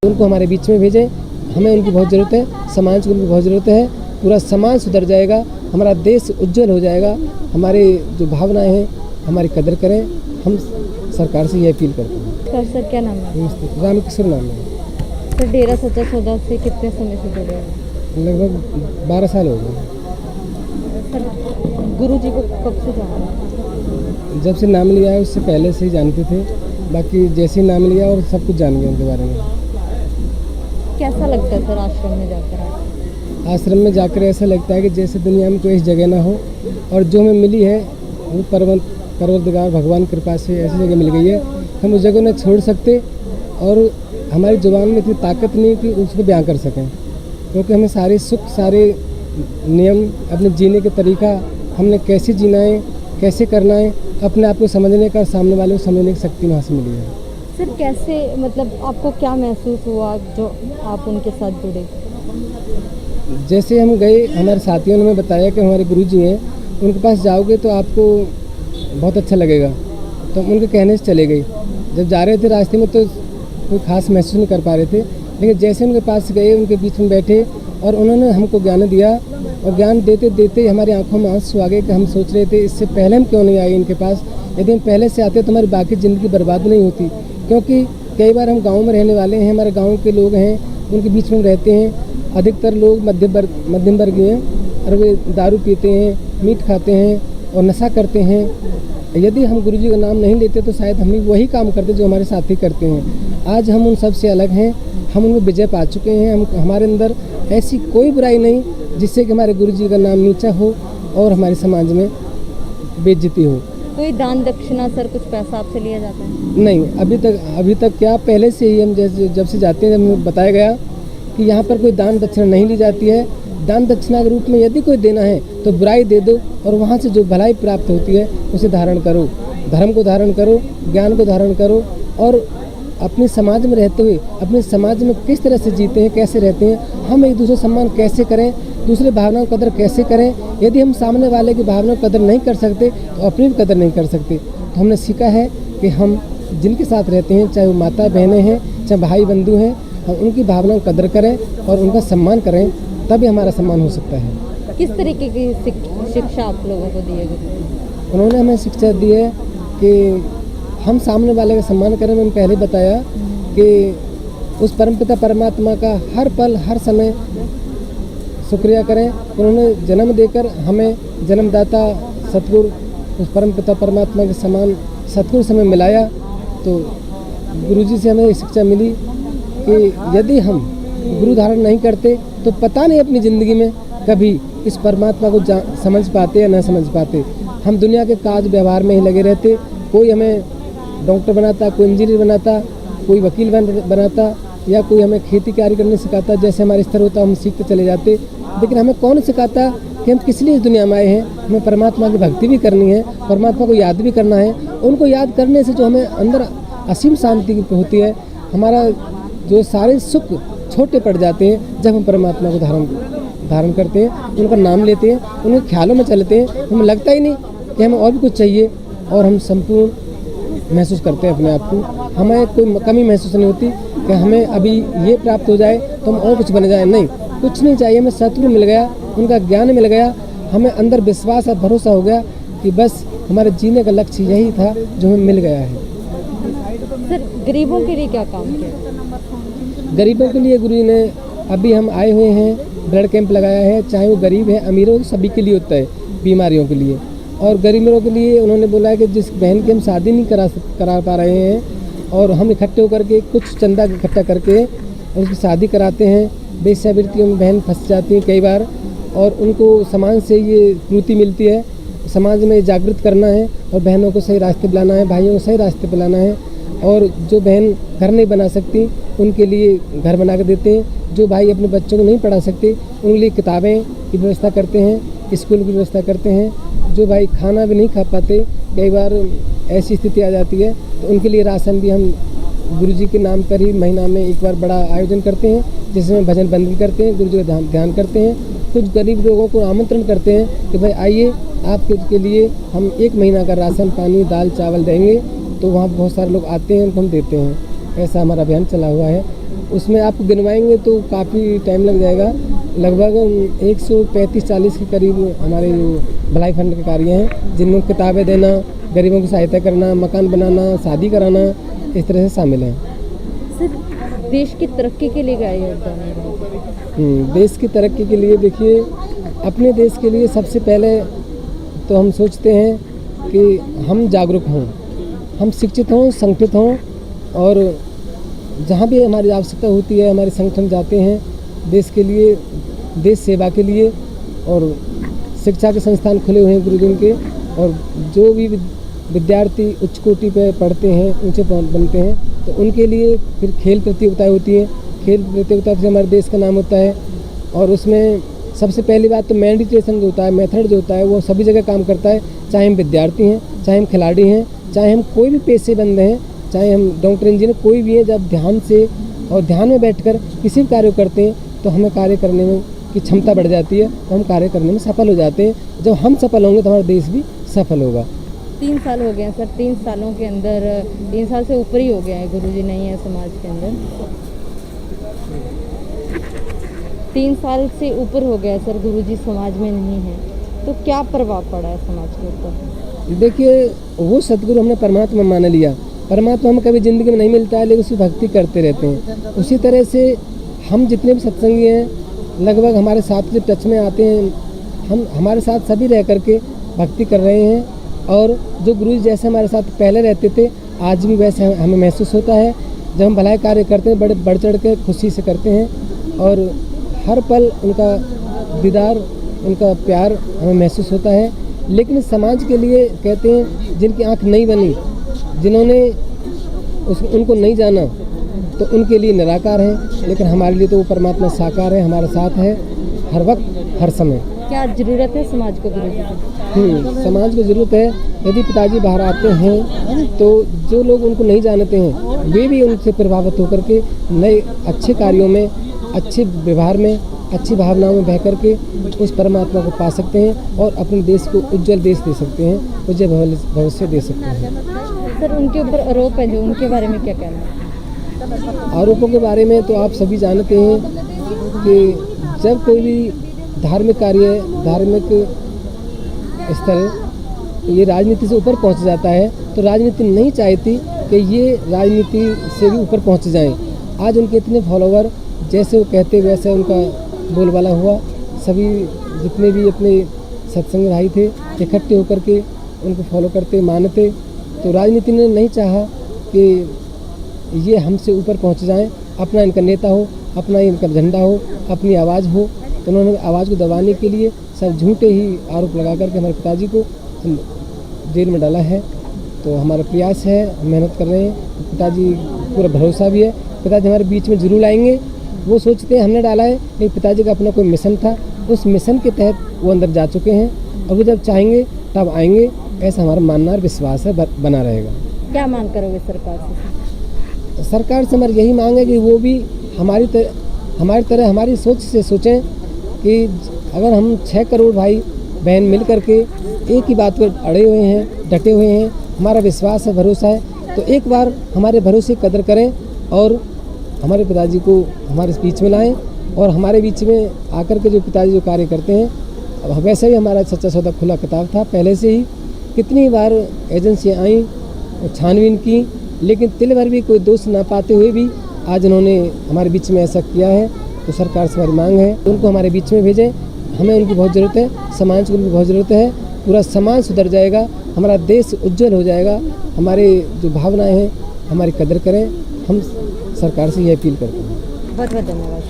उनको हमारे बीच में भेजें, हमें उनकी बहुत ज़रूरत है, समाज को उनकी बहुत ज़रूरत है। पूरा समाज सुधर जाएगा, हमारा देश उज्जवल हो जाएगा। हमारे जो भावनाएं हैं हमारी कदर करें, हम सरकार से ये अपील करते हैं। सर क्या नाम है? रामकिशोर नाम है। सर डेरा सच्चा सौदा से कितने समय से जुड़े हैं? लगभग 12 साल हो गए। सर गुरु जी को कब से जाना है? जब से नाम लिया है उससे पहले से ही जानते थे, बाकी जैसे ही नाम लिया और सब कुछ जान गए उनके बारे में। कैसा लगता है सर आश्रम में जाकर? आश्रम में जाकर ऐसा लगता है कि जैसे दुनिया में कोई ऐसी जगह ना हो, और जो हमें मिली है वो परवरदिगार भगवान की कृपा से ऐसी जगह मिल गई है। हम उस जगह नहीं छोड़ सकते और हमारी जुबान में इतनी ताकत नहीं कि उसको बयां कर सकें, क्योंकि हमें सारे सुख, सारे नियम, अपने जीने के तरीका, हमने कैसे जीना है, कैसे करना है, अपने आप को समझने का, सामने वाले को समझने की शक्ति वहाँ से मिली है। सर कैसे, मतलब आपको क्या महसूस हुआ जो आप उनके साथ जुड़े? जैसे हम गए, हमारे साथियों ने हमें बताया कि हमारे गुरुजी हैं, उनके पास जाओगे तो आपको बहुत अच्छा लगेगा, तो हम उनके कहने से चले गए। जब जा रहे थे रास्ते में तो कोई खास महसूस नहीं कर पा रहे थे, लेकिन जैसे उनके पास गए, उनके बीच में बैठे और उन्होंने हमको ज्ञान दिया, और ज्ञान देते देते हमारी आंखों में आंसू आ गए कि हम सोच रहे थे इससे पहले हम क्यों नहीं आए इनके पास। यदि हम पहले से आते तो हमारी बाकी ज़िंदगी बर्बाद नहीं होती, क्योंकि कई बार हम गाँव में रहने वाले हैं, हमारे गाँव के लोग हैं, उनके बीच में रहते हैं। अधिकतर लोग मध्यम वर्गीय हैं और वे दारू पीते हैं, मीट खाते हैं और नशा करते हैं। यदि हम गुरुजी का नाम नहीं लेते तो शायद हम वही काम करते जो हमारे साथी करते हैं। आज हम उन सब से अलग हैं, हम उनमें विजय पा चुके हैं। हमारे अंदर ऐसी कोई बुराई नहीं जिससे कि हमारे गुरुजी का नाम नीचा हो और हमारे समाज में बेइज्जती हो। कोई दान दक्षिणा सर, कुछ पैसा आपसे लिया जाता है? नहीं, अभी तक क्या, पहले से ही हम जब से जाते हैं हमें बताया गया कि यहाँ पर कोई दान दक्षिणा नहीं ली जाती है। दान दक्षिणा के रूप में यदि कोई देना है तो बुराई दे दो और वहाँ से जो भलाई प्राप्त होती है उसे धारण करो, धर्म को धारण करो, ज्ञान को धारण करो, और अपने समाज में रहते हुए अपने समाज में किस तरह से जीते हैं, कैसे रहते हैं, हम एक दूसरे सम्मान कैसे करें, दूसरे भावनाओं की कदर कैसे करें। यदि हम सामने वाले की भावनाओं की कदर नहीं कर सकते तो अपनी भी कदर नहीं कर सकते। तो हमने सीखा है कि हम जिनके साथ रहते हैं, चाहे वो माता बहनें हैं, चाहे भाई बंधु हैं, हम उनकी भावनाओं की कदर करें और उनका सम्मान करें, तभी हमारा सम्मान हो सकता है। किस तरीके की शिक्षा आप लोगों को दी है? उन्होंने हमें शिक्षा दी है कि हम सामने वाले का सम्मान करें। मैंने पहले बताया कि उस परमपिता परमात्मा का हर पल हर समय शुक्रिया करें। उन्होंने जन्म देकर हमें जन्मदाता सतगुरु, उस परमपिता परमात्मा के समान सतगुरु से हमें मिलाया। तो गुरुजी से हमें शिक्षा मिली कि यदि हम गुरु धारण नहीं करते तो पता नहीं अपनी ज़िंदगी में कभी इस परमात्मा को समझ पाते या न समझ पाते। हम दुनिया के काज व्यवहार में ही लगे रहते। कोई हमें डॉक्टर बनाता, कोई इंजीनियर बनाता, कोई वकील बनाता, या कोई हमें खेती कार्य करने सिखाता। जैसे हमारे स्तर होता हम सीखते चले जाते, लेकिन हमें कौन सिखाता कि हम किस लिए इस दुनिया में आए हैं। हमें परमात्मा की भक्ति भी करनी है, परमात्मा को याद भी करना है। उनको याद करने से जो हमें अंदर असीम शांति होती है, हमारा जो सारे सुख छोटे पड़ जाते हैं जब हम परमात्मा को धारण करते हैं, उनका नाम लेते हैं, उनके ख्यालों में चलते हैं। हमें लगता ही नहीं कि हमें और भी कुछ चाहिए, और हम संपूर्ण महसूस करते हैं अपने आप को। हमें कोई कमी महसूस नहीं होती कि हमें अभी ये प्राप्त हो जाए तो हम और कुछ बन जाए। नहीं, कुछ नहीं चाहिए। हमें सतगुरु मिल गया, उनका ज्ञान मिल गया, हमें अंदर विश्वास और भरोसा हो गया कि बस हमारे जीने का लक्ष्य यही था जो हमें मिल गया है। सर गरीबों के लिए क्या काम किया? गरीबों के लिए गुरु ने, अभी हम आए हुए हैं, ब्लड कैंप लगाया है। चाहे वो गरीब है, अमीर हो, सभी के लिए होता है, बीमारियों के लिए। और गरीबों के लिए उन्होंने बोला है कि जिस बहन की हम शादी नहीं करा पा रहे हैं, और हम इकट्ठे होकर के कुछ चंदा इकट्ठा करके उसकी शादी कराते हैं। वेश्यावृत्तियों में बहन फंस जाती है कई बार, और उनको समाज से ये पूर्ति मिलती है। समाज में जागृत करना है और बहनों को सही रास्ते पे लाना है, भाइयों को सही रास्ते पे लाना है। और जो बहन घर नहीं बना सकती उनके लिए घर बना कर देते हैं। जो भाई अपने बच्चों को नहीं पढ़ा सकते उनके लिए किताबें की व्यवस्था करते हैं, स्कूल की व्यवस्था करते हैं। जो भाई खाना भी नहीं खा पाते, कई बार ऐसी स्थिति आ जाती है, तो उनके लिए राशन भी हम गुरुजी के नाम पर ही महीना में एक बार बड़ा आयोजन करते हैं, जिसमें भजन बंदगी करते हैं, गुरुजी का ध्यान करते हैं। कुछ गरीब लोगों को आमंत्रण करते हैं कि भाई आइए, आपके लिए हम 1 महीना का राशन पानी दाल चावल देंगे। तो वहाँ बहुत सारे लोग आते हैं, उनको हम देते हैं। ऐसा हमारा अभियान चला हुआ है। उसमें आप गिनवाएंगे तो काफ़ी टाइम लग जाएगा। लगभग 135-40 के करीब हमारे जो भलाई फंड के कार्य हैं, जिनमें किताबें देना, गरीबों की सहायता करना, मकान बनाना, शादी कराना, इस तरह से शामिल हैं। सिर्फ देश की तरक्की के लिए क्या योगदान है? देश की तरक्की के लिए देखिए, अपने देश के लिए सबसे पहले तो हम सोचते हैं कि हम जागरूक हों, हम शिक्षित हों, संगठित हों, और जहाँ भी हमारी आवश्यकता होती है हमारे संगठन जाते हैं देश के लिए, देश सेवा के लिए। और शिक्षा के संस्थान खुले हुए हैं गुरुजी के, और जो भी विद्यार्थी उच्च कोटि पे पढ़ते हैं, ऊंचे बनते हैं, तो उनके लिए फिर खेल प्रतियोगिताएँ होती हैं। खेल प्रतियोगिता से हमारे देश का नाम होता है, और उसमें सबसे पहली बात तो मेडिटेशन जो होता है, मेथड जो होता है, वो सभी जगह काम करता है। चाहे हम विद्यार्थी हैं, चाहे हम खिलाड़ी हैं, चाहे हम कोई भी पेशे बंद हैं, चाहे हम डॉक्टर इंजीनियर कोई भी है, जब ध्यान से और ध्यान में बैठकर किसी भी कार्य करते हैं तो हमें कार्य करने में की क्षमता बढ़ जाती है, तो हम कार्य करने में सफल हो जाते हैं। जब हम सफल होंगे तो हमारा देश भी सफल होगा। 3 साल हो गए हैं सर, 3 सालों के अंदर 3 साल से ऊपर ही हो गया है गुरुजी नहीं है समाज के अंदर। 3 साल से ऊपर हो गया सर, गुरुजी समाज में नहीं है, तो क्या प्रभाव पड़ा है समाज के ऊपर? देखिए, वो सदगुरु हमने परमात्मा मान लिया। परमात्मा हमें कभी ज़िंदगी में नहीं मिलता है, लेकिन उसकी भक्ति करते रहते हैं। उसी तरह से हम जितने भी सत्संगी हैं, लगभग हमारे साथ जो टच में आते हैं, हम हमारे साथ सभी रह करके भक्ति कर रहे हैं। और जो गुरुजी जैसे हमारे साथ पहले रहते थे, आज भी वैसे हमें महसूस होता है। जब हम भलाई कार्य करते हैं, बड़े बढ़ चढ़ के खुशी से करते हैं, और हर पल उनका दीदार, उनका प्यार हमें महसूस होता है। लेकिन समाज के लिए कहते हैं, जिनकी आँख नहीं बनी, जिन्होंने उनको नहीं जाना, तो उनके लिए निराकार है। लेकिन हमारे लिए तो वो परमात्मा साकार है, हमारे साथ है हर वक्त, हर समय। क्या ज़रूरत है समाज को गुरुजी की? समाज को ज़रूरत है। यदि पिताजी बाहर आते हैं तो जो लोग उनको नहीं जानते हैं, वे भी उनसे प्रभावित होकर के नए अच्छे कार्यों में, अच्छे व्यवहार में, अच्छी भावनाओं में बह करके उस परमात्मा को पा सकते हैं, और अपने देश को उज्जवल देश दे सकते हैं, उज्जवल भविष्य दे सकते हैं। सर, उनके ऊपर आरोप है जो, उनके बारे में क्या कहना है? आरोपों के बारे में तो आप सभी जानते हैं कि जब कोई भी धार्मिक कार्य, धार्मिक स्थल ये राजनीति से ऊपर पहुंच जाता है, तो राजनीति नहीं चाहती कि ये राजनीति से भी ऊपर पहुंच जाएं। आज उनके इतने फॉलोवर, जैसे वो कहते वैसे उनका बोलबाला हुआ। सभी जितने भी अपने सत्संग भाई थे, इकट्ठे होकर के उनको फॉलो करते, मानते। तो राजनीति ने नहीं चाहा कि ये हमसे ऊपर पहुंच जाएं, अपना इनका नेता हो, अपना इनका झंडा हो, अपनी आवाज़ हो। तो उन्होंने आवाज़ को दबाने के लिए सब झूठे ही आरोप लगा करके हमारे पिताजी को जेल में डाला है। तो हमारा प्रयास है, हम मेहनत कर रहे हैं। पिताजी पूरा भरोसा भी है, पिताजी हमारे बीच में जरूर आएंगे। वो सोचते हैं हमने डाला है, लेकिन पिताजी का अपना कोई मिशन था, उस मिशन के तहत वो अंदर जा चुके हैं, और वो जब चाहेंगे तब आएंगे, ऐसा हमारा मानना और विश्वास है, बना रहेगा। क्या मांग करोगे सरकार से? सरकार से हमारी यही मांग है कि वो भी हमारी तरह हमारी सोच से सोचें कि अगर हम 6 करोड़ भाई बहन मिल करके एक ही बात पर अड़े हुए हैं, डटे हुए हैं, हमारा विश्वास है, भरोसा है, तो एक बार हमारे भरोसे की कदर करें और हमारे पिताजी को हमारे बीच में लाएं। और हमारे बीच में आकर के जो पिताजी जो कार्य करते हैं, अब वैसे ही हमारा सच्चा सौदा खुला किताब था पहले से ही। कितनी बार एजेंसियाँ आईं और छानबीन की, लेकिन तिल भर भी कोई दोष ना पाते हुए भी आज उन्होंने हमारे बीच में ऐसा किया है। तो सरकार से हमारी मांग है उनको हमारे बीच में भेजें, हमें उनकी बहुत ज़रूरत है, समाज को उनकी बहुत ज़रूरत है। पूरा समाज सुधर जाएगा, हमारा देश उज्जवल हो जाएगा। हमारे जो भावनाएं हैं हमारी कदर करें, हम सरकार से ये अपील करते हैं। बहुत बहुत धन्यवाद।